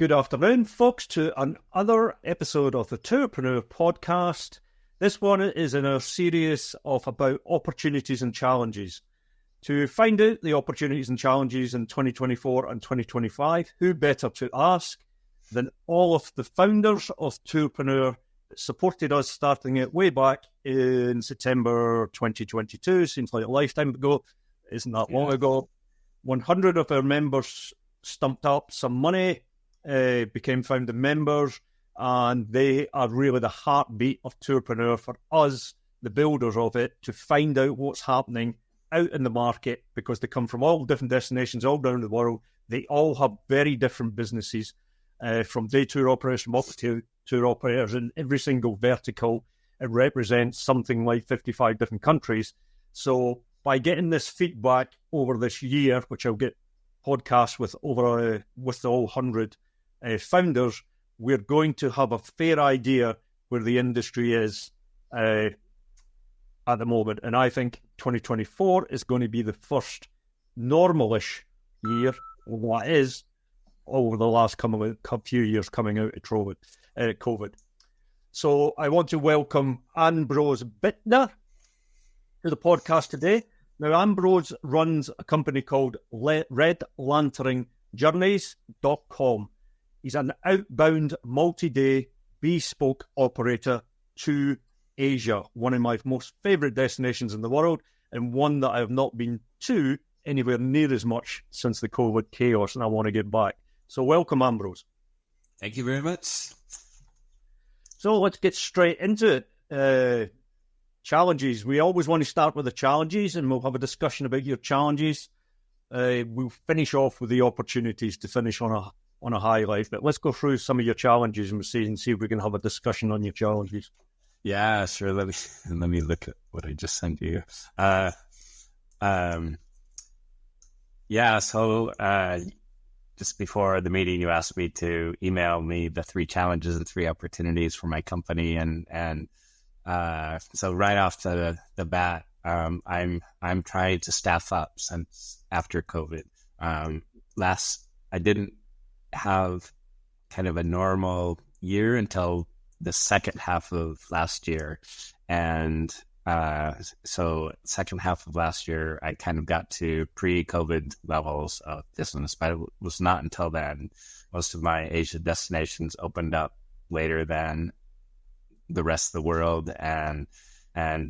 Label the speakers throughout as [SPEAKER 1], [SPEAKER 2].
[SPEAKER 1] Good afternoon, folks, to another episode of the Tourpreneur podcast. This one is in our series about opportunities and challenges. To find out the opportunities and challenges in 2024 and 2025, who better to ask than all of the founders of Tourpreneur that supported us starting it way back in September 2022. Seems like a lifetime ago. Isn't that long ago? 100 of our members stumped up some money, became founding members, and they are really the heartbeat of Tourpreneur for us, the builders of it, to find out what's happening out in the market, because they come from all different destinations all around the world. They all have very different businesses, from day tour operators, multi tour operators in every single vertical. It represents something like 55 different countries. So by getting this feedback over this year, which I'll get podcasts with with all 100 founders, we're going to have a fair idea where the industry is at the moment. And I think 2024 is going to be the first normalish year, what is, over the last few years coming out of COVID. So I want to welcome Ambrose Bittner to the podcast today. Now, Ambrose runs a company called redlanternjourneys.com. He's an outbound multi-day bespoke operator to Asia, one of my most favourite destinations in the world, and one that I have not been to anywhere near as much since the COVID chaos, and I want to get back. So welcome, Ambrose.
[SPEAKER 2] Thank you very much.
[SPEAKER 1] So let's get straight into it. Challenges. We always want to start with the challenges, and we'll have a discussion about your challenges. We'll finish off with the opportunities to finish on a high life. But let's go through some of your challenges and see if we can have a discussion on your challenges.
[SPEAKER 2] Yeah, sure. Let me look at what I just sent you. So just before the meeting, you asked me to email me the 3 challenges and 3 opportunities for my company, and so right off the bat, I'm trying to staff up since after COVID. I didn't have kind of a normal year until the second half of last year, and so second half of last year, I kind of got to pre-COVID levels of business, but it was not until then. Most of my Asia destinations opened up later than the rest of the world, and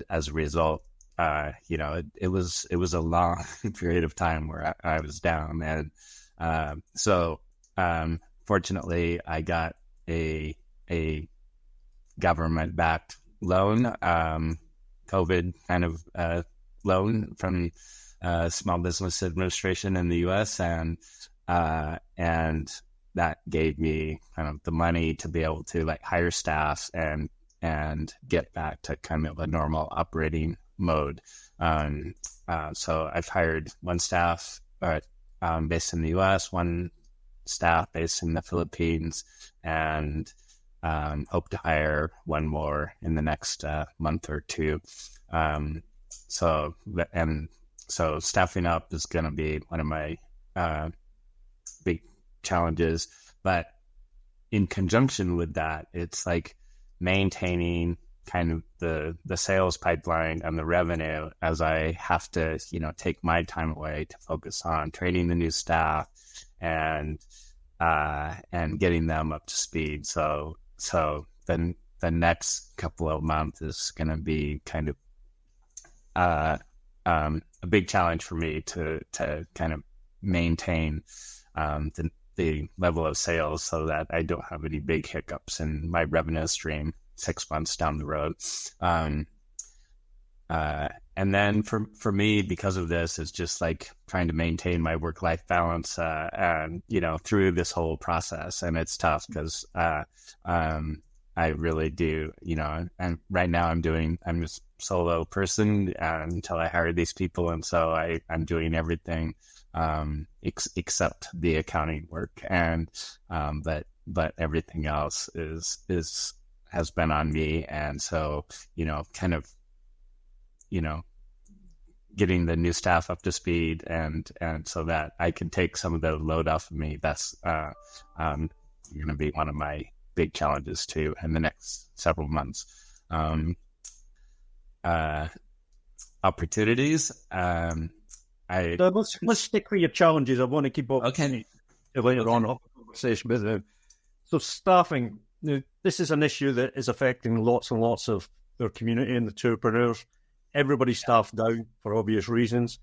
[SPEAKER 2] as a result, it was a long period of time where I was down, and so fortunately, I got a government-backed loan, COVID kind of loan from Small Business Administration in the U.S., and that gave me kind of the money to be able to hire staff and get back to kind of a normal operating mode. So I've hired 1 staff based in the U.S., 1 staff based in the Philippines, and hope to hire 1 more in the next month or 2. So staffing up is going to be one of my big challenges. But in conjunction with that, it's like maintaining kind of the sales pipeline and the revenue, as I have to, take my time away to focus on training the new staff and getting them up to speed. So then the next couple of months is going to be kind of a big challenge for me to kind of maintain the level of sales so that I don't have any big hiccups in my revenue stream 6 months down the road. And then for me, because of this, it's just like trying to maintain my work-life balance, and, through this whole process. And it's tough because I really do, and right now I'm a solo person until I hire these people. And so I'm doing everything except the accounting work. And but everything else has been on me. And so, kind of, getting the new staff up to speed and so that I can take some of the load off of me. That's going to be one of my big challenges too in the next several months. Opportunities.
[SPEAKER 1] Let's stick with your challenges. I want to keep up.
[SPEAKER 2] Okay.
[SPEAKER 1] Later on, the conversation with them. So staffing. This is an issue that is affecting lots and lots of their community and the tourpreneurs. Everybody's staffed down for obvious reasons.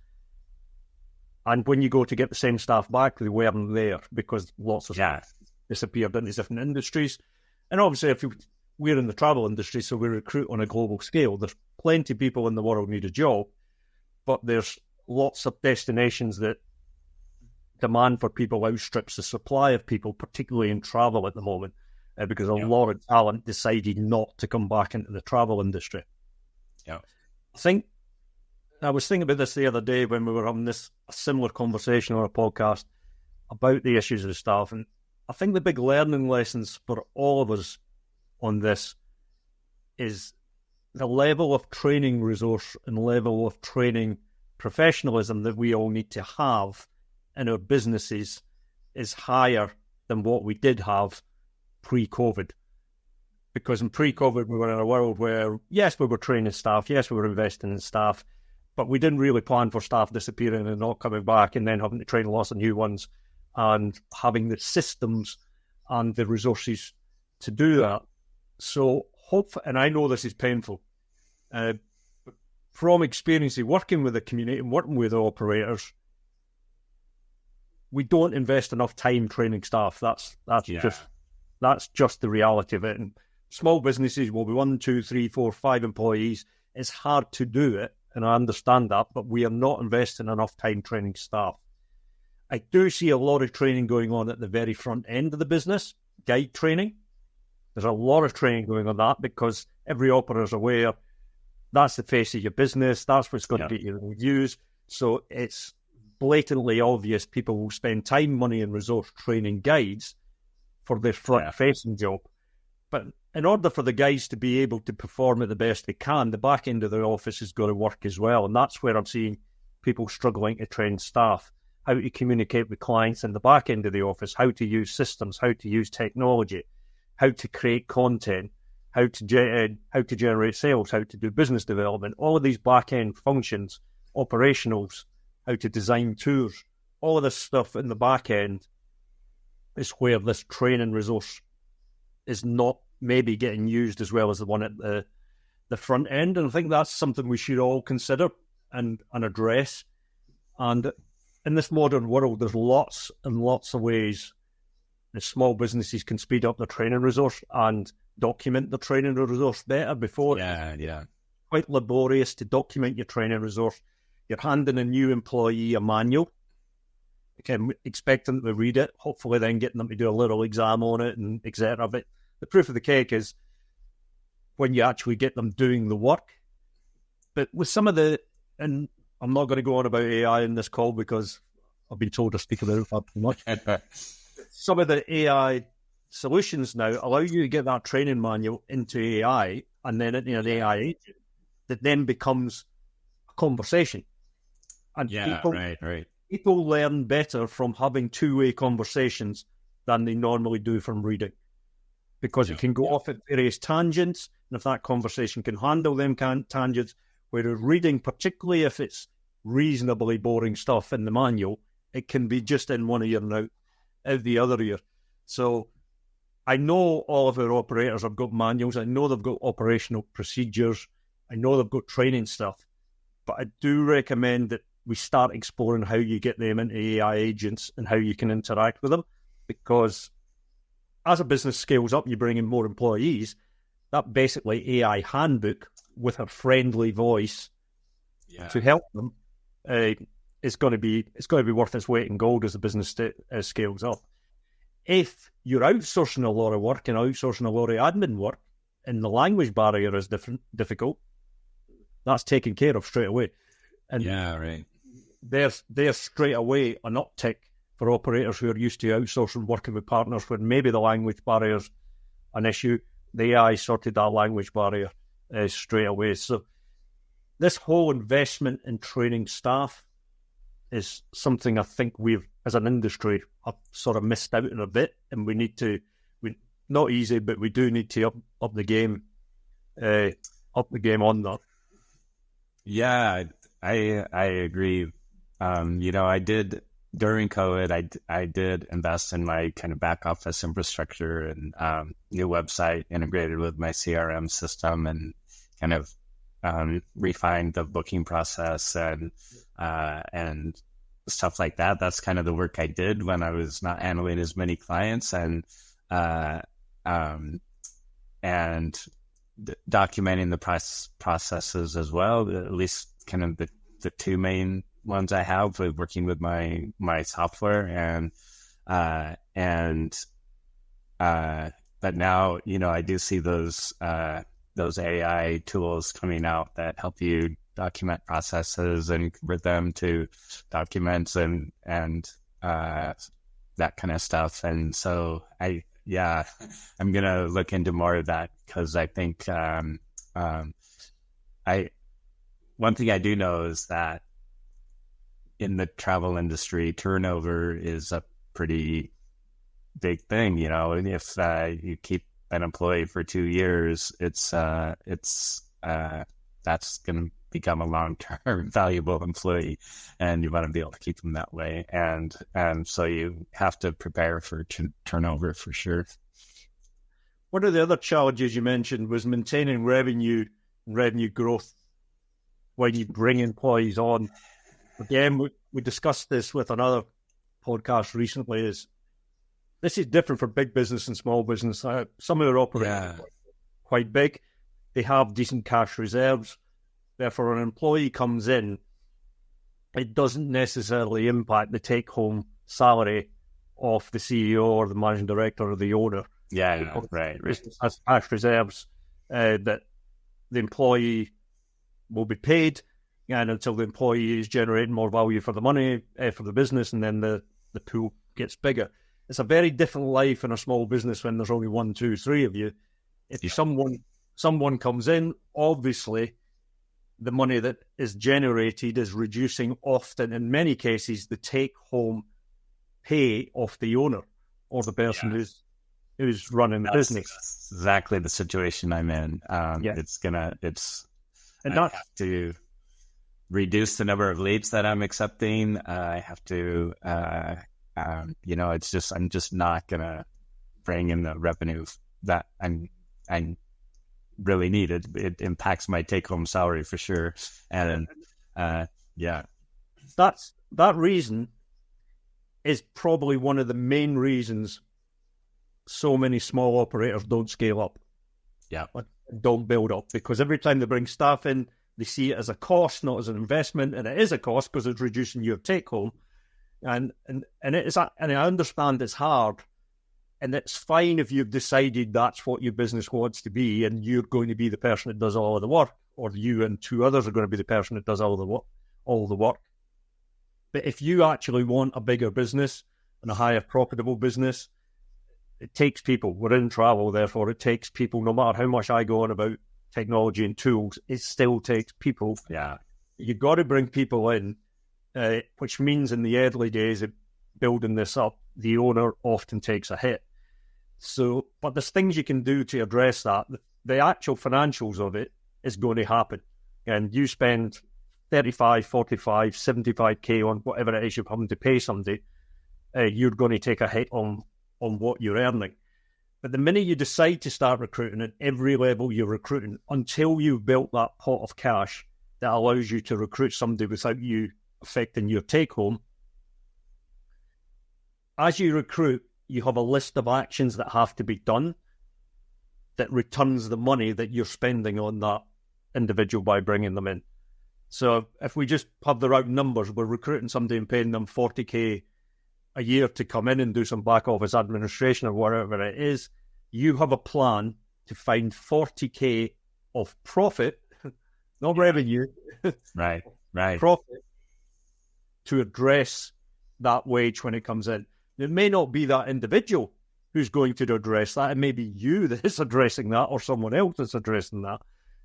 [SPEAKER 1] And when you go to get the same staff back, they weren't there because lots of staff disappeared into different industries. And obviously, we're in the travel industry, so we recruit on a global scale. There's plenty of people in the world need a job, but there's lots of destinations that demand for people outstrips the supply of people, particularly in travel at the moment, because a lot of talent decided not to come back into the travel industry.
[SPEAKER 2] Yeah,
[SPEAKER 1] I was thinking about this the other day when we were having a similar conversation on a podcast about the issues of staff, and I think the big learning lessons for all of us on this is the level of training resource and level of training professionalism that we all need to have in our businesses is higher than what we did have pre-COVID. Because in pre-COVID, we were in a world where, yes, we were training staff, yes, we were investing in staff, but we didn't really plan for staff disappearing and not coming back and then having to train lots of new ones and having the systems and the resources to do that. So, and I know this is painful, from experience working with the community and working with the operators, we don't invest enough time training staff. That's just the reality of it. And small businesses will be 1, 2, 3, 4, 5 employees. It's hard to do it, and I understand that, but we are not investing enough time training staff. I do see a lot of training going on at the very front end of the business, guide training. There's a lot of training going on that because every operator is aware that's the face of your business, that's what's going to get you reviews. So it's blatantly obvious people will spend time, money, and resource training guides for their front-facing job. But in order for the guys to be able to perform at the best they can, the back end of the office has got to work as well. And that's where I'm seeing people struggling to train staff, how to communicate with clients in the back end of the office, how to use systems, how to use technology, how to create content, how to generate sales, how to do business development, all of these back-end functions, operationals, how to design tours, all of this stuff in the back end is where this training resource is not maybe getting used as well as the one at the front end. And I think that's something we should all consider and address. And in this modern world, there's lots and lots of ways that small businesses can speed up their training resource and document the training resource better. Before quite laborious to document your training resource. You're handing a new employee a manual, expecting them to read it, hopefully then getting them to do a little exam on it and etc. But the proof of the cake is when you actually get them doing the work. But with some of and I'm not going to go on about AI in this call because I've been told to speak about it far too much. Some of the AI solutions now allow you to get that training manual into AI and then into an AI agent that then becomes a conversation. And people learn better from having two-way conversations than they normally do from reading because it can go off at various tangents, and if that conversation can handle them tangents, whereas reading, particularly if it's reasonably boring stuff in the manual, it can be just in one ear and out the other ear. So I know all of our operators have got manuals. I know they've got operational procedures. I know they've got training stuff. But I do recommend that we start exploring how you get them into AI agents and how you can interact with them. Because as a business scales up, you bring in more employees, that basically AI handbook with a friendly voice to help them is going to be worth its weight in gold as the business scales up. If you're outsourcing a lot of work and outsourcing a lot of admin work, and the language barrier is difficult, that's taken care of straight away. And there's straight away an uptick for operators who are used to outsourcing, working with partners where maybe the language barrier's an issue. The AI sorted that language barrier straight away. So this whole investment in training staff is something I think we've, as an industry, have sort of missed out on a bit, and we need to not easy, but we do need to up the game on that.
[SPEAKER 2] Yeah, I agree. I did during COVID. I did invest in my kind of back office infrastructure and new website integrated with my CRM system, and kind of refined the booking process and stuff like that. That's kind of the work I did when I was not handling as many clients, and documenting the processes as well. At least kind of the two main ones I have with working with my software, but now, I do see those AI tools coming out that help you document processes and convert them to documents and that kind of stuff. And so I'm going to look into more of that, because I think one thing I do know is that in the travel industry, turnover is a pretty big thing. And if you keep an employee for 2 years, it's that's going to become a long-term valuable employee, and you want to be able to keep them that way. And so you have to prepare for turnover for sure.
[SPEAKER 1] One of the other challenges you mentioned was maintaining revenue growth when you bring employees on. Again, we discussed this with another podcast recently. This is different for big business and small business. Some of their operators are quite big. They have decent cash reserves. Therefore, an employee comes in, it doesn't necessarily impact the take-home salary of the CEO or the managing director or the owner.
[SPEAKER 2] Yeah, right.
[SPEAKER 1] Has cash reserves that the employee will be paid, and until the employee is generating more value for the money, for the business, and then the pool gets bigger. It's a very different life in a small business when there's only 1, 2, 3 of you. If someone comes in, obviously the money that is generated is reducing often, in many cases, the take-home pay of the owner or the person who's running the business.
[SPEAKER 2] That's exactly the situation I'm in. I have to reduce the number of leads that I'm accepting. I have to, I'm just not going to bring in the revenue that I really need. It impacts my take-home salary for sure. And
[SPEAKER 1] that reason is probably one of the main reasons so many small operators don't scale up.
[SPEAKER 2] Yeah.
[SPEAKER 1] Don't build up, because every time they bring staff in, they see it as a cost, not as an investment, and it is a cost because it's reducing your take home. And it is, and I understand it's hard, and it's fine if you've decided that's what your business wants to be, and you're going to be the person that does all of the work, or you and 2 others are going to be the person that does all the work. But if you actually want a bigger business and a higher profitable business, it takes people. We're in travel, therefore it takes people. No matter how much I go on about technology and tools, it still takes people.
[SPEAKER 2] Yeah,
[SPEAKER 1] you've got to bring people in, which means in the early days of building this up, the owner often takes a hit. So, but there's things you can do to address that. The actual financials of it is going to happen, and you spend 35, 45, 75k on whatever it is you're having to pay somebody, you're going to take a hit on what you're earning. But the minute you decide to start recruiting at every level you're recruiting, until you've built that pot of cash that allows you to recruit somebody without you affecting your take home, as you recruit, you have a list of actions that have to be done that returns the money that you're spending on that individual by bringing them in. So if we just have the round numbers, we're recruiting somebody and paying them 40k a year to come in and do some back office administration or whatever it is. You have a plan to find 40k of profit, not revenue,
[SPEAKER 2] right,
[SPEAKER 1] profit, to address that wage when it comes in. It may not be that individual who's going to address that. It may be you that's addressing that, or someone else that's addressing that.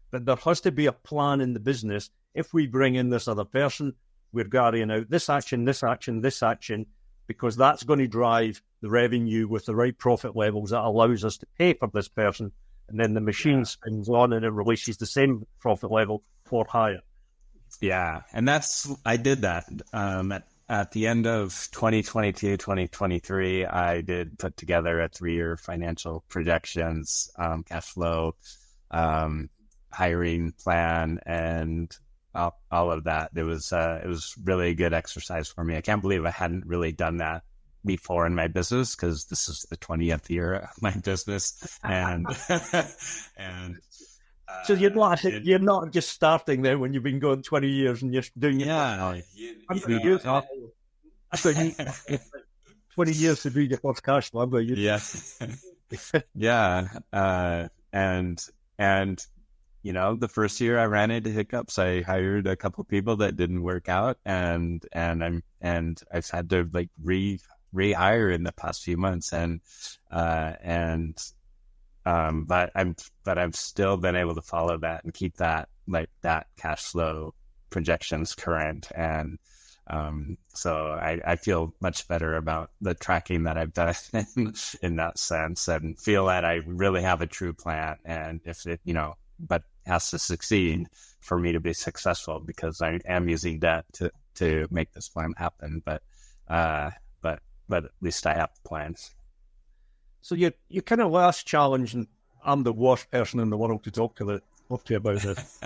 [SPEAKER 1] But there has to be a plan in the business. If we bring in this other person, we're carrying out this action, this action, this action, because that's going to drive the revenue with the right profit levels that allows us to pay for this person, and then the machine spins on and it releases the same profit level for hire.
[SPEAKER 2] Yeah, and I did that at the end of 2022, 2023. I did put together a 3-year financial projections, cash flow, hiring plan, and all of that. It was really a good exercise for me. I can't believe I hadn't really done that before in my business, because this is the 20th year of my business, and and.
[SPEAKER 1] So you're not just starting there when you've been going 20 years and you're doing it.
[SPEAKER 2] Yeah.
[SPEAKER 1] I thought you 20 years to do your first cash flow, but you.
[SPEAKER 2] Yeah. Yeah. And, you know, the first year I ran into hiccups. I hired a couple of people that didn't work out, and I've had to like rehire in the past few months, but I've still been able to follow that and keep that cash flow projections current. And so I feel much better about the tracking that I've done in that sense, and feel that I really have a true plan. And if it, but has to succeed for me to be successful, because I am using debt to make this plan happen. But at least I have plans.
[SPEAKER 1] So your kind of last challenge, and I'm the worst person in the world to talk to you about this.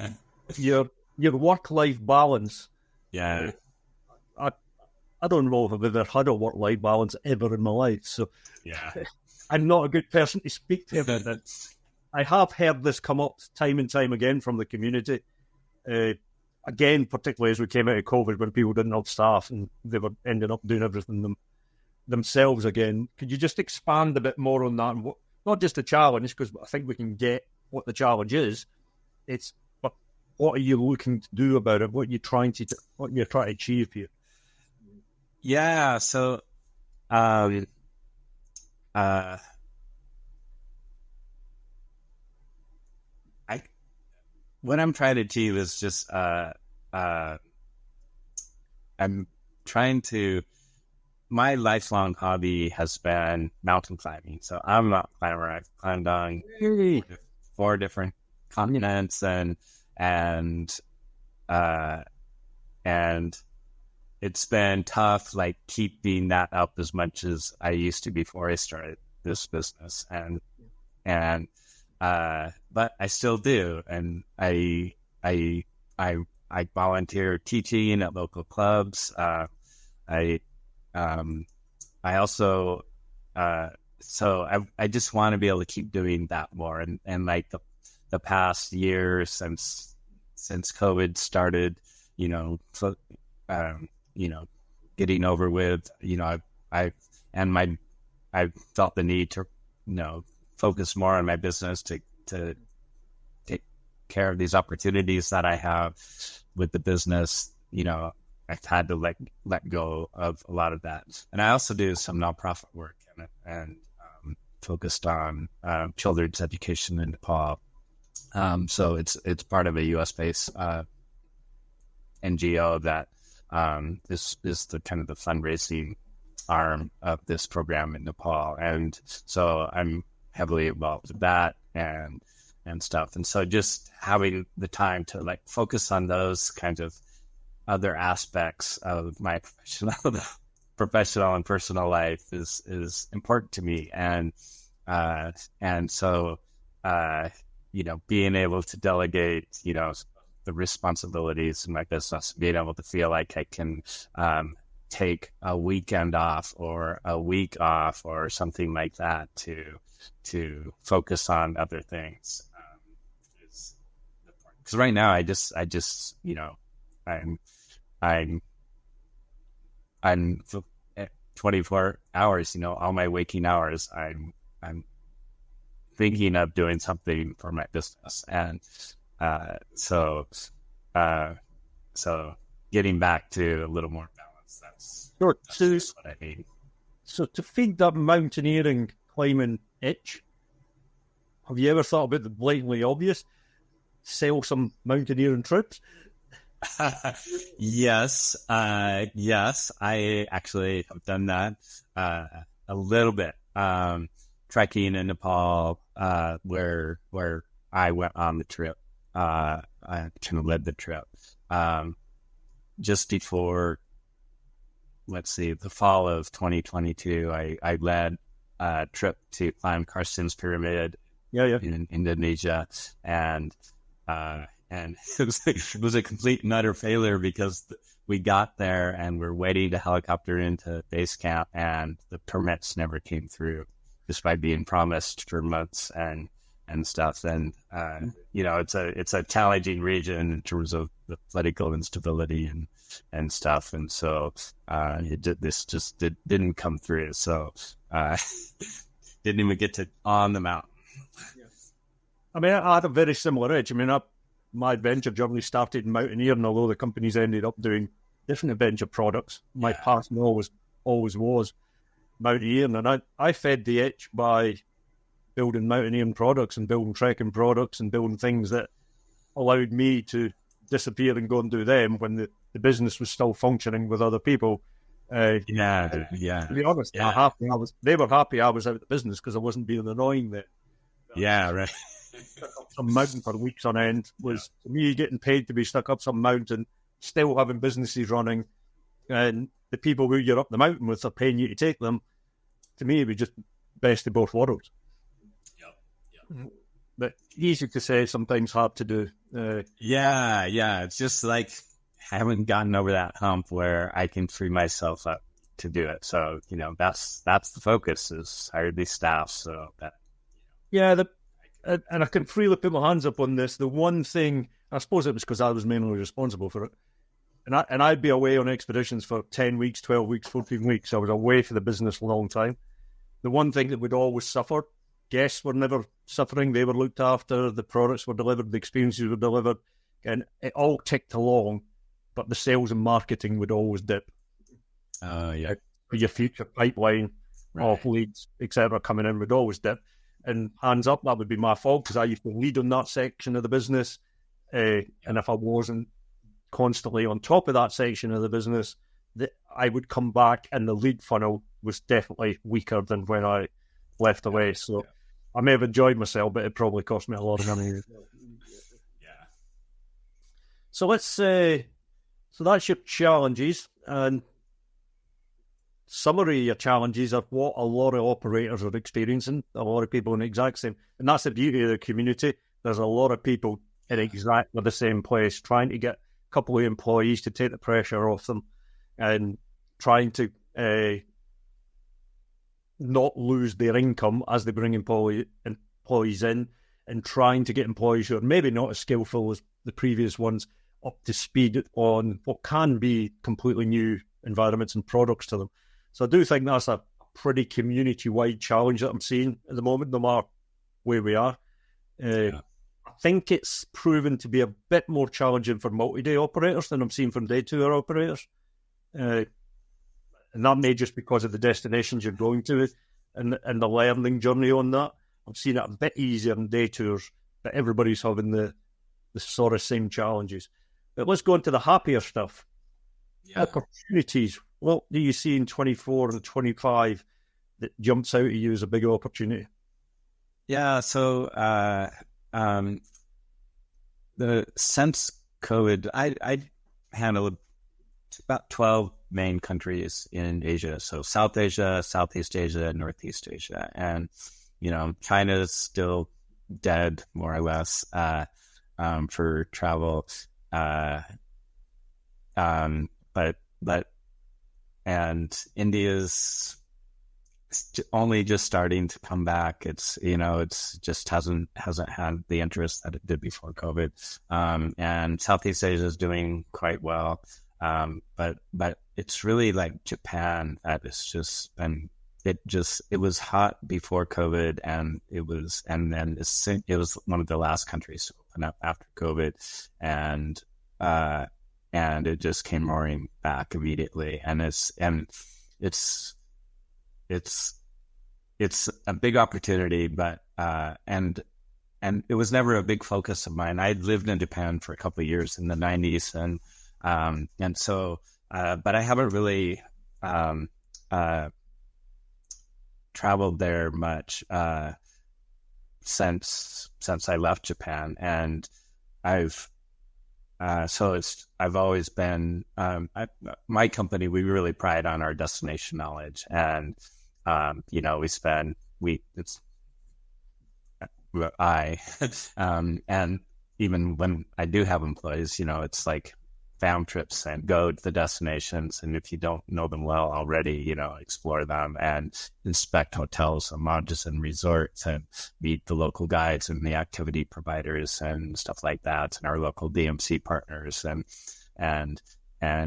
[SPEAKER 1] your work-life balance.
[SPEAKER 2] Yeah.
[SPEAKER 1] I don't know if I've ever had a work-life balance ever in my life. So
[SPEAKER 2] yeah,
[SPEAKER 1] I'm not a good person to speak to about that. I have heard this come up time and time again from the community. Again, particularly as we came out of COVID, when people didn't have staff and they were ending up doing everything themselves again. Could you just expand a bit more on that? And not just a challenge, because I think we can get what the challenge is. But what are you looking to do about it? What you're trying to achieve here?
[SPEAKER 2] Yeah. So, what I'm trying to achieve is just, I'm trying to. My lifelong hobby has been mountain climbing. So I'm a mountain climber. I've climbed on 4 different continents, and it's been tough, like keeping that up as much as I used to before I started this business. But I still do. And I volunteer teaching at local clubs. I also, so I just want to be able to keep doing that more. And like the past year since COVID started, getting over with, I felt the need to, focus more on my business to take care of these opportunities that I have with the business. I've had to let go of a lot of that. And I also do some nonprofit work and focused on children's education in Nepal. So it's part of a US-based NGO that is the kind of the fundraising arm of this program in Nepal. And so I'm heavily involved with that and stuff. And so just having the time to focus on those kinds of other aspects of my professional and personal life is important to me. And so, being able to delegate, the responsibilities in my business, being able to feel like I can, take a weekend off or a week off or something like that to focus on other things. Because right now I just, I'm 24 hours, all my waking hours, I'm thinking of doing something for my business. And, so getting back to a little more balance, that's what I mean.
[SPEAKER 1] So to feed that mountaineering climbing itch, have you ever thought about the blatantly obvious? Sell some mountaineering trips?
[SPEAKER 2] Yes, I actually have done that. a little bit. Trekking in Nepal, where I went on the trip. I kind of led the trip. Just before, let's see, the fall of 2022, I led a trip to climb Karstens Pyramid in Indonesia, and it was a complete and utter failure because we got there and we're waiting to helicopter into base camp, and the permits never came through, despite being promised for months and stuff. And it's a challenging region in terms of the political instability and stuff. And so this just didn't come through. So didn't even get to on the mountain.
[SPEAKER 1] I mean, I had a very similar edge. I mean, my adventure journey started in mountaineering, although the companies ended up doing different adventure products. My passion always was mountaineering, and I fed the itch by building mountaineering products and building trekking products and building things that allowed me to disappear and go and do them when the business was still functioning with other people. To be honest, they were happy I was out of the business because I wasn't being annoying there.
[SPEAKER 2] Yeah, right.
[SPEAKER 1] Some mountain for weeks on end was to me getting paid to be stuck up some mountain, still having businesses running, and the people who you're up the mountain with are paying you to take them. To me, it was just best of both worlds. But easy to say, sometimes hard to do.
[SPEAKER 2] It's just like I haven't gotten over that hump where I can free myself up to do it. So that's the focus, is hire these staff. So that
[SPEAKER 1] and I can freely put my hands up on this. The one thing, I suppose it was because I was mainly responsible for it, and I'd be away on expeditions for 10 weeks, 12 weeks, 14 weeks. I was away for the business a long time. The one thing that would always suffer, guests were never suffering. They were looked after. The products were delivered. The experiences were delivered. And it all ticked along, but the sales and marketing would always dip. For your future pipeline of leads, etc., coming in would always dip. And hands up, that would be my fault because I used to lead on that section of the business. And if I wasn't constantly on top of that section of the business, I would come back and the lead funnel was definitely weaker than when I left away. So I may have enjoyed myself, but it probably cost me a lot of money. So let's say, so that's your challenges, and summary of your challenges are what a lot of operators are experiencing, a lot of people in the exact same, and that's the beauty of the community. There's a lot of people in exactly the same place trying to get a couple of employees to take the pressure off them and trying to not lose their income as they bring employees in, and trying to get employees who are maybe not as skillful as the previous ones up to speed on what can be completely new environments and products to them. So I do think that's a pretty community-wide challenge that I'm seeing at the moment, no matter where we are. I think it's proven to be a bit more challenging for multi-day operators than I'm seeing from day-tour operators. And that may just because of the destinations you're going to and the learning journey on that. I'm seeing it a bit easier in day tours, but everybody's having the sort of same challenges. But let's go into the happier stuff. Opportunities. What do you see in 24 and 25 that jumps out at you as a big opportunity?
[SPEAKER 2] So since COVID, I handled about 12 main countries in Asia. So South Asia, Southeast Asia, Northeast Asia. And, China's still dead, more or less, for travel. And India's only just starting to come back. It's just hasn't had the interest that it did before COVID. And Southeast Asia is doing quite well. But it's really like Japan that has just been, it was hot before COVID, and it was one of the last countries to open up after COVID, and it just came roaring back immediately. And it's a big opportunity, but and it was never a big focus of mine. I'd lived in Japan for a couple of years in the 90s, and so but I haven't really traveled there much since I left Japan, and I've always been my company. We really pride on our destination knowledge, and and even when I do have employees, it's like fam trips and go to the destinations. And if you don't know them well already, explore them and inspect hotels and lodges and resorts and meet the local guides and the activity providers and stuff like that, and our local DMC partners, and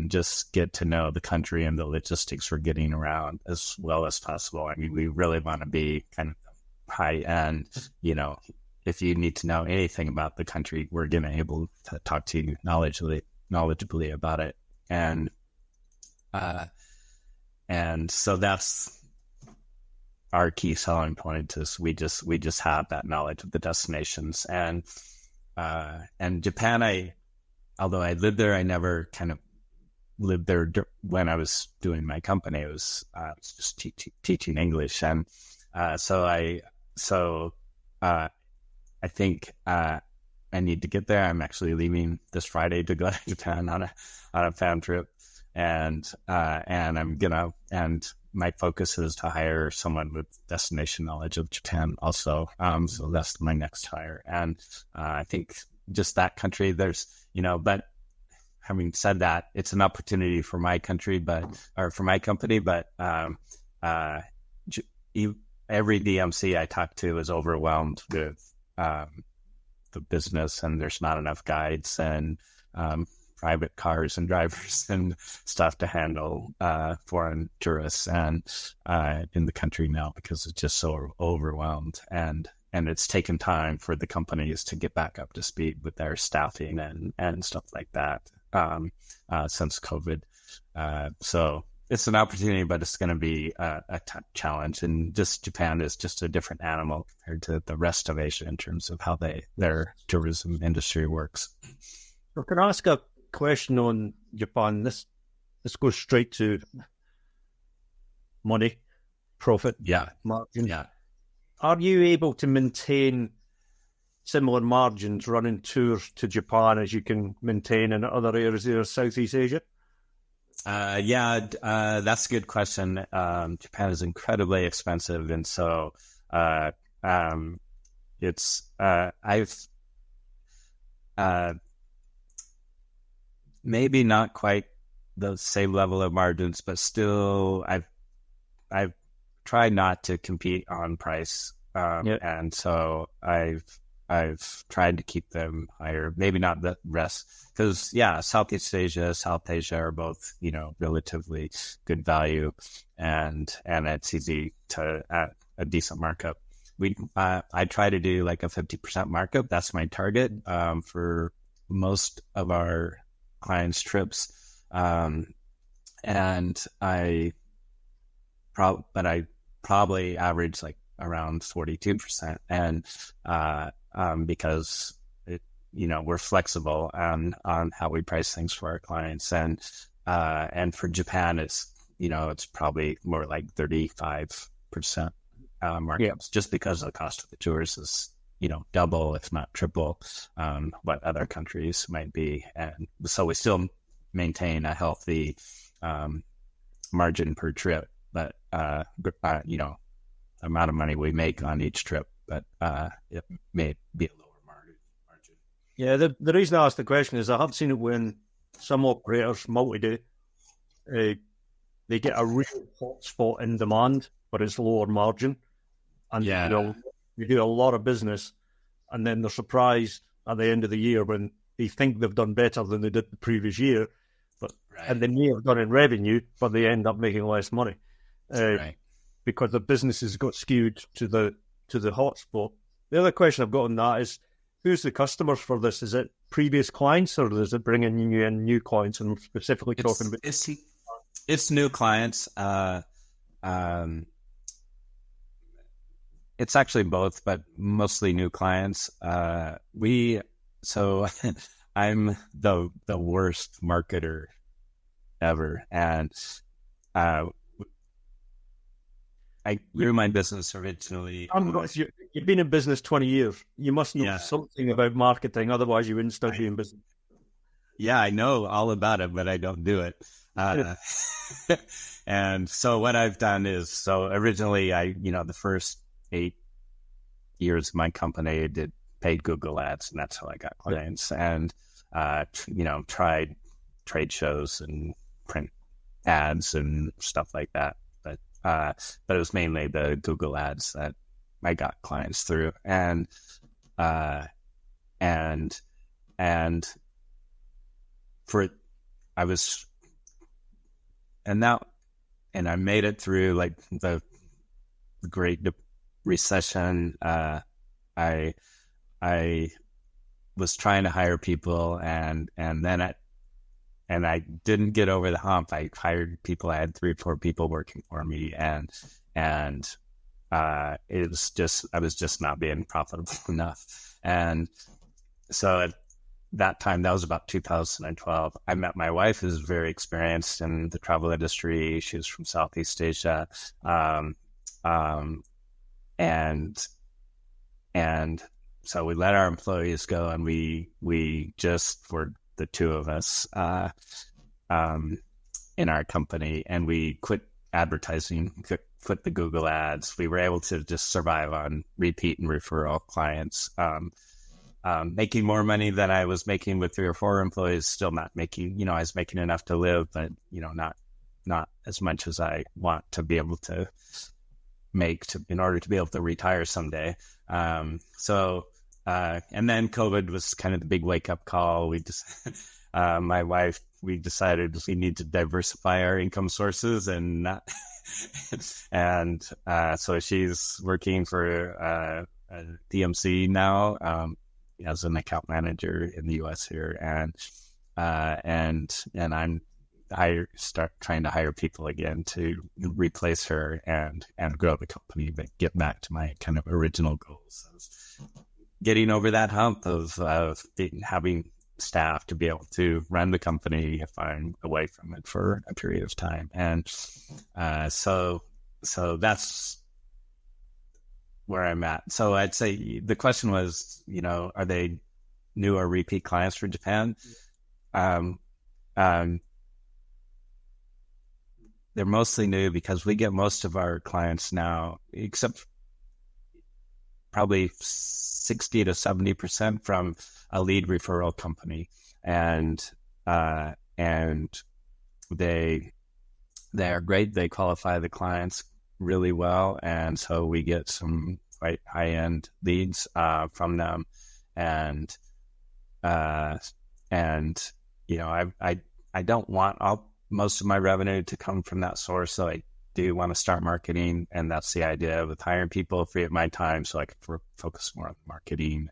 [SPEAKER 2] just get to know the country and the logistics for getting around as well as possible. I mean, we really want to be kind of high end, if you need to know anything about the country, we're going to be able to talk to you knowledgeably about it. And so that's our key selling point, is we just have that knowledge of the destinations. And Japan, although I lived there, I never kind of lived there when I was doing my company. It was just teaching English. And I think I need to get there. I'm actually leaving this Friday to go to Japan on a fam trip, and my focus is to hire someone with destination knowledge of Japan also. So that's my next hire, and I think just that country. But having said that, it's an opportunity for my country, for my company, but every DMC I talk to is overwhelmed with the business, and there's not enough guides and private cars and drivers and stuff to handle foreign tourists and in the country now, because it's just so overwhelmed, and it's taken time for the companies to get back up to speed with their staffing and stuff like that since COVID. So it's an opportunity, but it's going to be a challenge. And just Japan is just a different animal compared to the rest of Asia in terms of how their tourism industry works.
[SPEAKER 1] So can I ask a question on Japan? This goes straight to money, profit, margin.
[SPEAKER 2] Yeah.
[SPEAKER 1] Are you able to maintain similar margins running tours to Japan as you can maintain in other areas of Southeast Asia?
[SPEAKER 2] That's a good question. Japan is incredibly expensive, and so it's I've maybe not quite the same level of margins, but still I've tried not to compete on price, and so I've tried to keep them higher. Maybe not the rest, because Southeast Asia, South Asia are both relatively good value, and it's easy to at a decent markup. I try to do like a 50% markup. That's my target for most of our clients' trips, and I probably average like around 42%, and because we're flexible on how we price things for our clients, and for Japan it's probably more like 35% markups, just because the cost of the tours is double if not triple what other countries might be, and so we still maintain a healthy margin per trip, but amount of money we make on each trip, but it may be a lower margin.
[SPEAKER 1] Yeah, the reason I asked the question is I have seen it when some operators, multi-day, they get a real hot spot in demand, but it's lower margin. And you do a lot of business, and then they're surprised at the end of the year when they think they've done better than they did the previous year, and they may have done in revenue, but they end up making less money. Because the businesses got skewed to the hotspot. The other question I've got on that is, who's the customers for this? Is it previous clients, or is it bringing you in new clients? And I'm specifically talking about
[SPEAKER 2] it's new clients. It's actually both, but mostly new clients. So I'm the worst marketer ever, and I grew my business originally.
[SPEAKER 1] You've been in business 20 years. You must know
[SPEAKER 2] Yeah.
[SPEAKER 1] something about marketing. Otherwise, you wouldn't still be in business.
[SPEAKER 2] Yeah, I know all about it, but I don't do it. And so what I've done is, so originally the first 8 years of my company, I did paid Google ads, and that's how I got clients. And, tried trade shows and print ads and stuff like that. But it was mainly the Google ads that I got clients through. And for I was, and I made it through like the Great Recession. I was trying to hire people, and then I didn't get over the hump. I hired people. I had 3 or 4 people working for me, and it was just, I was just not being profitable enough. And so at that time, that was about 2012, I met my wife, who's very experienced in the travel industry. She was from Southeast Asia. And so we let our employees go, and we just were the 2 of us in our company, and we quit advertising, quit the Google ads. We were able to just survive on repeat and referral clients, making more money than I was making with 3 or 4 employees, still not making, I was making enough to live, but, not as much as I want to be able to make in order to be able to retire someday. And then COVID was kind of the big wake up call. We just, my wife, we decided we need to diversify our income sources and not, so she's working for a DMC now, as an account manager in the US here. And I'm trying to hire people again to replace her and grow the company, but get back to my kind of original goals of getting over that hump of having staff to be able to run the company if I'm away from it for a period of time. And so that's where I'm at. So I'd say the question was, are they new or repeat clients for Japan? They're mostly new because we get most of our clients now, except probably 60 to 70% from a lead referral company. And they are great. They qualify the clients really well. And so we get some quite high-end leads from them. And I don't want most of my revenue to come from that source. So I do want to start marketing, and that's the idea with hiring people, free up my time so I can focus more on marketing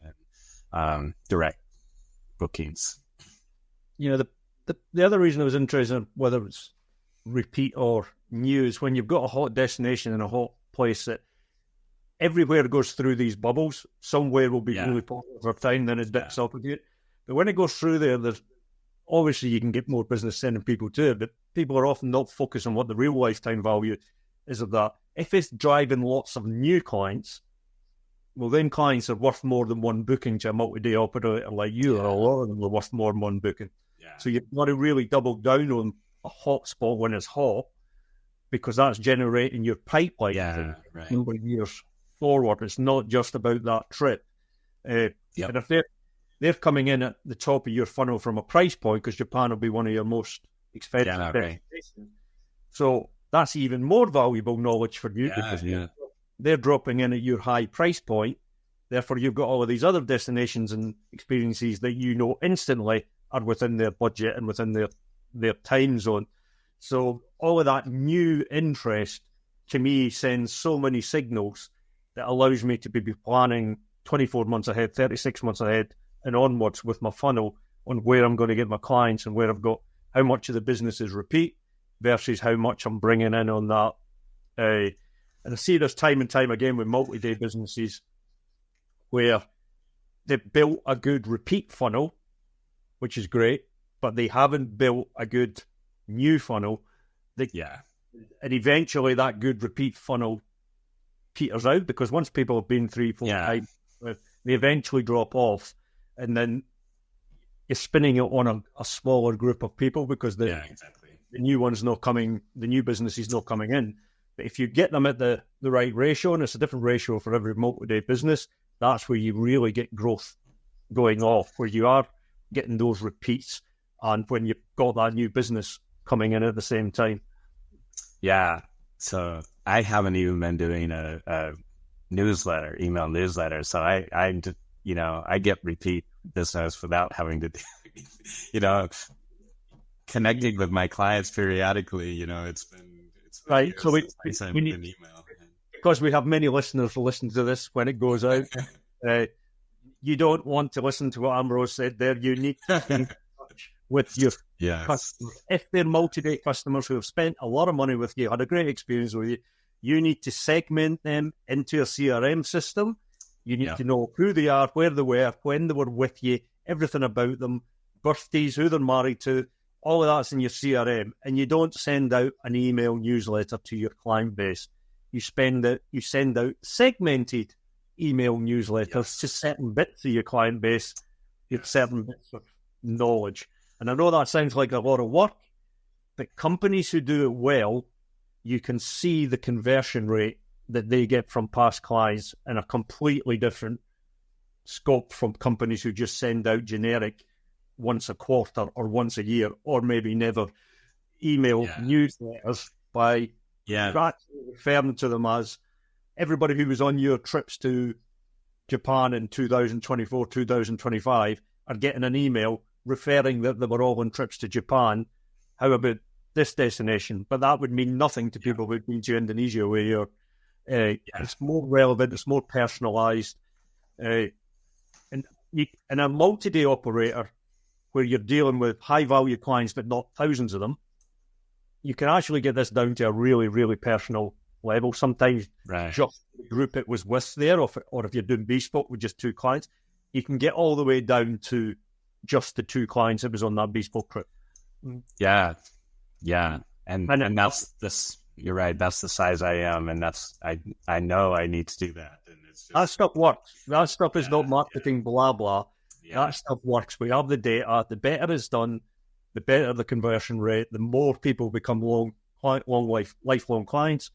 [SPEAKER 2] and direct bookings.
[SPEAKER 1] The other reason I was interested in whether it's repeat or new is when you've got a hot destination in a hot place that everywhere goes through these bubbles. Somewhere will be really popular for time, then it dips up again. But when it goes through there's obviously you can get more business sending people to it, but people are often not focused on what the real lifetime value is of that. If it's driving lots of new clients, well, then clients are worth more than one booking to a multi-day operator like you, or a lot of them are worth more than one booking. Yeah. So you've got to really double down on a hot spot when it's hot, because that's generating your pipeline number of years forward. It's not just about that trip. And if they're coming in at the top of your funnel from a price point, because Japan will be one of your most expensive destinations. So that's even more valuable knowledge for you, because they're dropping in at your high price point. Therefore, you've got all of these other destinations and experiences that instantly are within their budget and within their time zone. So all of that new interest, to me, sends so many signals that allows me to be planning 24 months ahead, 36 months ahead, and onwards with my funnel on where I'm going to get my clients and where I've got how much of the business is repeat versus how much I'm bringing in on that. And I see this time and time again with multi-day businesses where they've built a good repeat funnel, which is great, but they haven't built a good new funnel. And eventually that good repeat funnel peters out, because once people have been 3-4 times, they eventually drop off, and then you're spinning it on a smaller group of people because the new one's not coming, the new business is not coming in. But if you get them at the right ratio, and it's a different ratio for every multi-day business, that's where you really get growth going off, where you are getting those repeats, and when you've got that new business coming in at the same time.
[SPEAKER 2] Yeah. So I haven't even been doing a email newsletter. So I get repeat business without having to, connecting with my clients periodically. It's been
[SPEAKER 1] right. So we need
[SPEAKER 2] an email,
[SPEAKER 1] because we have many listeners who listen to this when it goes out. You don't want to listen to what Ambrose said there. You need to be in touch with your customers. If they're multi-day customers who have spent a lot of money with you, had a great experience with you, you need to segment them into a CRM system. You need to know who they are, where they were, when they were with you, everything about them, birthdays, who they're married to, all of that's in your CRM. And you don't send out an email newsletter to your client base. You send out segmented email newsletters to certain bits of your client base, certain bits of knowledge. And I know that sounds like a lot of work, but companies who do it well, you can see the conversion rate that they get from past clients in a completely different scope from companies who just send out generic once a quarter or once a year, or maybe never email newsletters by referring to them as everybody who was on your trips to Japan in 2024, 2025 are getting an email referring that they were all on trips to Japan. How about this destination? But that would mean nothing to people who've been to Indonesia, where you're, it's more relevant, it's more personalised. And a multi-day operator, where you're dealing with high-value clients but not thousands of them, you can actually get this down to a really, really personal level. Sometimes just the group it was with there, or if you're doing bespoke with just 2 clients, you can get all the way down to just the 2 clients that was on that bespoke trip.
[SPEAKER 2] Yeah. And that's this. You're right. That's the size I am, and that's I know I need to do that. And it's just,
[SPEAKER 1] that stuff works. That stuff is not marketing blah blah. That stuff works. We have the data. The better it's done, the better the conversion rate. The more people become lifelong clients.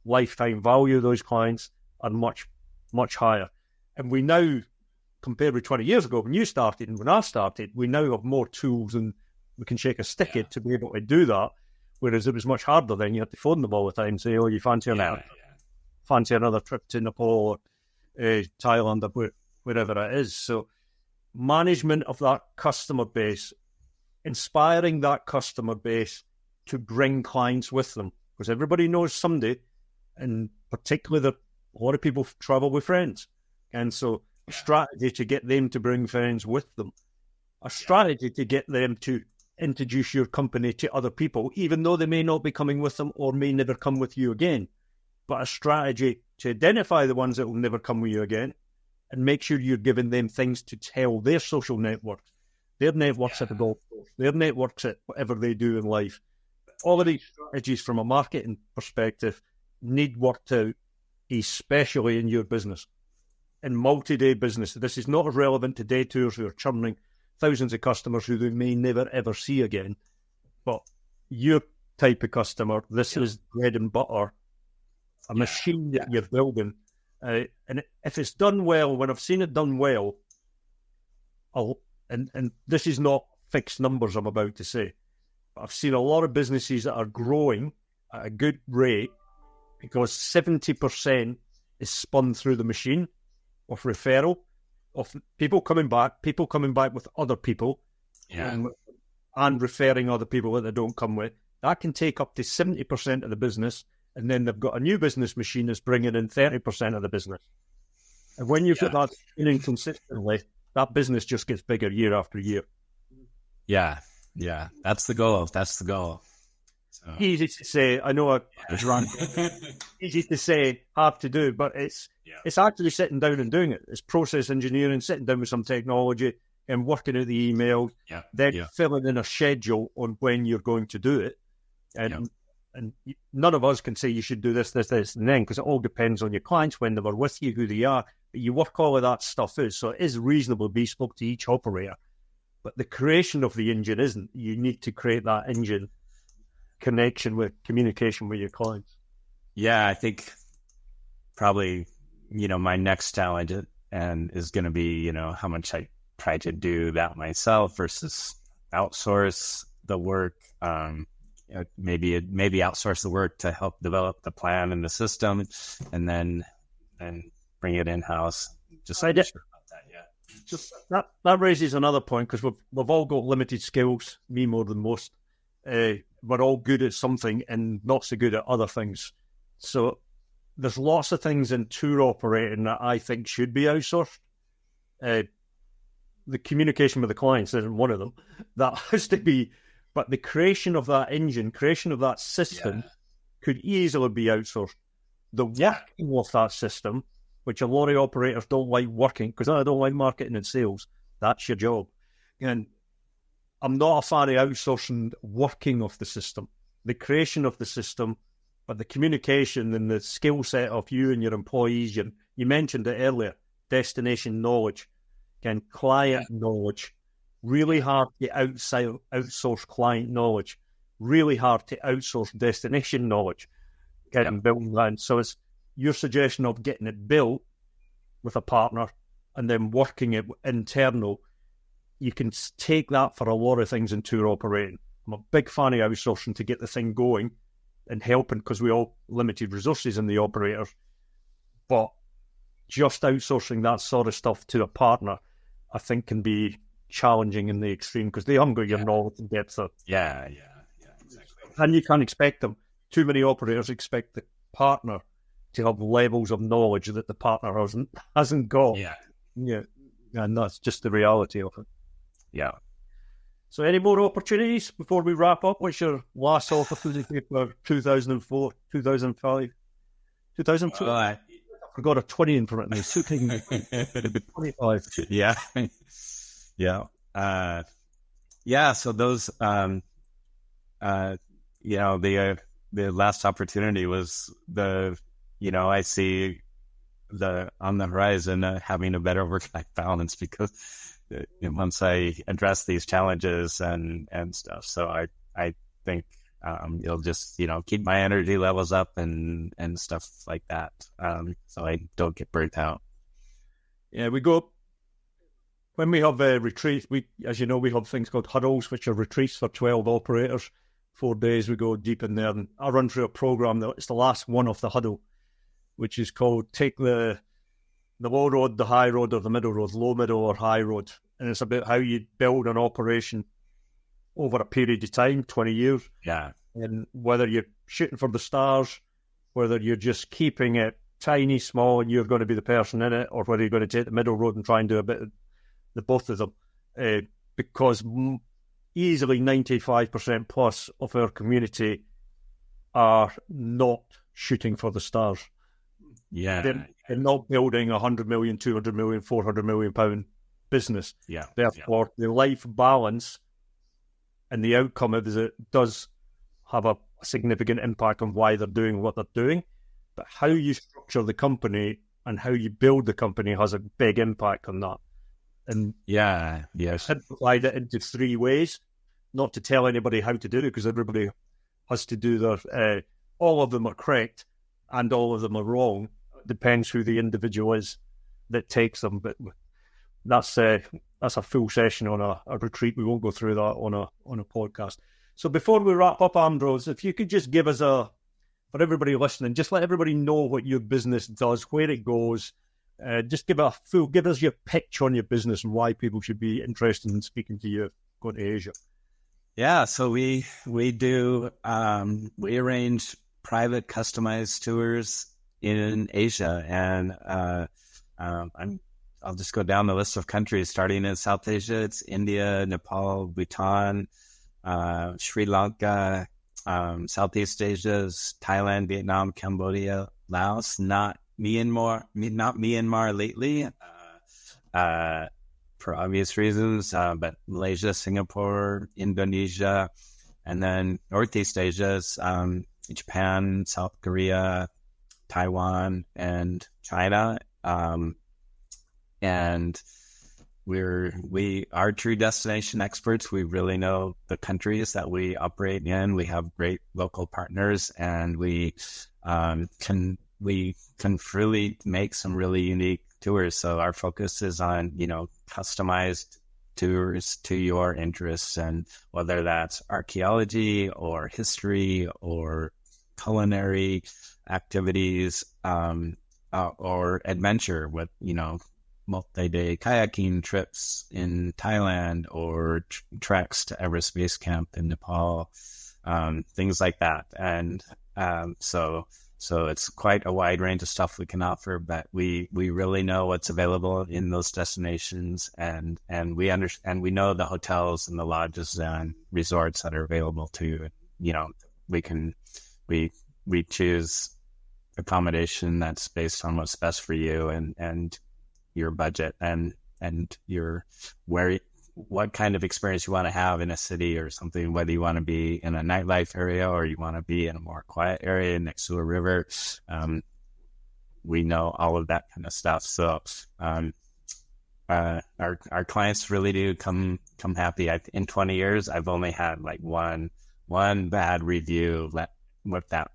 [SPEAKER 1] Lifetime value of those clients are much, much higher. And we now, compared with 20 years ago when you started and when I started, we now have more tools and we can shake a stick at to be able to do that. Whereas it was much harder then. You had to phone them all the time and say, oh, you fancy another trip to Nepal or Thailand or wherever it is. So management of that customer base, inspiring that customer base to bring clients with them, because everybody knows somebody, and particularly a lot of people travel with friends. And so a strategy to get them to bring friends with them, a strategy to get them to introduce your company to other people, even though they may not be coming with them or may never come with you again, but a strategy to identify the ones that will never come with you again and make sure you're giving them things to tell their social networks, their networks at the golf course, their networks at whatever they do in life. All of these strategies from a marketing perspective need worked out, especially in your business. In multi-day business, this is not as relevant to day tours who are churning thousands of customers who they may never ever see again. But your type of customer, this is bread and butter, a machine that you're building. And if it's done well, when I've seen it done well, and this is not fixed numbers I'm about to say, but I've seen a lot of businesses that are growing at a good rate because 70% is spun through the machine of referral, of people coming back with other people, and referring other people that they don't come with. That can take up to 70% of the business, and then they've got a new business machine that's bringing in 30% of the business. And when you've got that in consistently, that business just gets bigger year after year.
[SPEAKER 2] Yeah, that's the goal. So.
[SPEAKER 1] Easy to say. I know it's easy to say, hard to do, but it's actually sitting down and doing it. It's process engineering, sitting down with some technology and working out the email, then filling in a schedule on when you're going to do it. And And none of us can say you should do this, this, this, and then, because it all depends on your clients, when they were with you, who they are. But you work all of that stuff out. So it is reasonably bespoke to each operator. But the creation of the engine isn't. You need to create that engine connection with communication with your clients.
[SPEAKER 2] Yeah, I think probably, my next challenge is going to be, how much I try to do that myself versus outsource the work. Maybe outsource the work to help develop the plan and the system, and then bring it in house. Just sure about that, yeah.
[SPEAKER 1] Just that raises another point, because we've all got limited skills. Me more than most. We're all good at something and not so good at other things. So there's lots of things in tour operating that I think should be outsourced. The communication with the clients isn't one of them. That has to be. But the creation of that engine, creation of that system could easily be outsourced. The working of that system, which a lot of operators don't like working, because I don't like marketing and sales, that's your job. And I'm not a fan of outsourcing working of the system, the creation of the system, but the communication and the skill set of you and your employees. You mentioned it earlier, destination knowledge, again, client knowledge. Really hard to outsource client knowledge. Really hard to outsource destination knowledge. Getting built land. So it's your suggestion of getting it built with a partner and then working it internal. You can take that for a lot of things in tour operating. I'm a big fan of outsourcing to get the thing going and helping, because we all limited resources in the operators. But just outsourcing that sort of stuff to a partner, I think, can be challenging in the extreme, because they haven't got your knowledge and depth of.
[SPEAKER 2] Yeah, exactly.
[SPEAKER 1] And you can't expect them. Too many operators expect the partner to have levels of knowledge that the partner hasn't got. Yeah, and that's just the reality of it.
[SPEAKER 2] Yeah.
[SPEAKER 1] So, any more opportunities before we wrap up? What's your last opportunity for 2004, 2005, 2002? I forgot a 20 in front of me. 25.
[SPEAKER 2] Yeah. Yeah. So those, the last opportunity was I see on the horizon having a better work-life balance, because once I address these challenges and stuff, so I think it'll just keep my energy levels up and stuff like that, so I don't get burnt out.
[SPEAKER 1] Yeah, we go. When we have retreats, as you know, we have things called huddles, which are retreats for 12 operators. 4 days, we go deep in there. And I run through a program that it's the last one of the huddle, which is called Take the Low Road, the High Road, or the Middle Road, Low, Middle, or High Road. And it's about how you build an operation over a period of time, 20 years.
[SPEAKER 2] Yeah.
[SPEAKER 1] And whether you're shooting for the stars, whether you're just keeping it tiny, small, and you're going to be the person in it, or whether you're going to take the middle road and try and do a bit of the both of them, because easily 95% plus of our community are not shooting for the stars.
[SPEAKER 2] Yeah.
[SPEAKER 1] They're not building 100 million, 200 million, 400 million pound business.
[SPEAKER 2] Yeah.
[SPEAKER 1] Therefore, the life balance and the outcome of it does have a significant impact on why they're doing what they're doing. But how you structure the company and how you build the company has a big impact on that. And simplified it into 3 ways, not to tell anybody how to do it, because everybody has to do their, all of them are correct and all of them are wrong. It depends who the individual is that takes them. But that's a full session on a retreat. We won't go through that on a podcast. So before we wrap up, Ambrose, if you could just give us for everybody listening, just let everybody know what your business does, where it goes. Just give us your pitch on your business and why people should be interested in speaking to you going to Asia.
[SPEAKER 2] Yeah, so we do we arrange private customized tours in Asia, and I'll just go down the list of countries. Starting in South Asia, it's India, Nepal, Bhutan, Sri Lanka. Southeast Asia is Thailand, Vietnam, Cambodia, Laos. Not Myanmar lately, for obvious reasons, but Malaysia, Singapore, Indonesia, and then Northeast Asia is Japan, South Korea, Taiwan, and China. And we are true destination experts. We really know the countries that we operate in. We have great local partners, and we can really make some really unique tours. So our focus is on, customized tours to your interests, and whether that's archaeology or history or culinary activities, or adventure with, multi-day kayaking trips in Thailand, or treks to Everest Base Camp in Nepal, things like that. And so it's quite a wide range of stuff we can offer, but we really know what's available in those destinations, and we understand, we know the hotels and the lodges and resorts that are available to you. We choose accommodation that's based on what's best for you and your budget and what kind of experience you want to have in a city or something, whether you want to be in a nightlife area or you want to be in a more quiet area next to a river. We know all of that kind of stuff. So our clients really do come happy. In 20 years, I've only had like one bad review that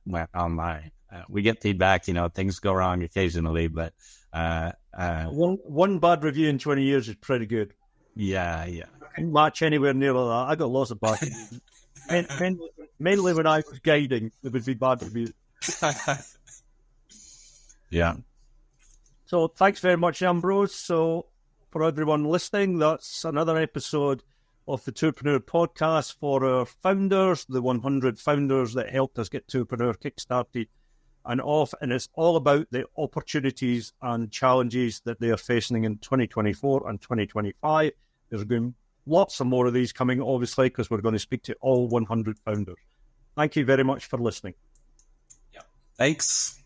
[SPEAKER 2] went online. We get feedback, things go wrong occasionally, but
[SPEAKER 1] one bad review in 20 years is pretty good.
[SPEAKER 2] Yeah.
[SPEAKER 1] I can't match anywhere near that. I got lots of bad reviews. Mainly when I was guiding, there would be bad reviews.
[SPEAKER 2] Yeah.
[SPEAKER 1] So thanks very much, Ambrose. So for everyone listening, that's another episode of the Tourpreneur podcast for our founders, the 100 founders that helped us get Tourpreneur kickstarted and off. And it's all about the opportunities and challenges that they are facing in 2024 and 2025. There's going to be lots of more of these coming, obviously, because we're going to speak to all 100 founders. Thank you very much for listening.
[SPEAKER 2] Yeah. Thanks.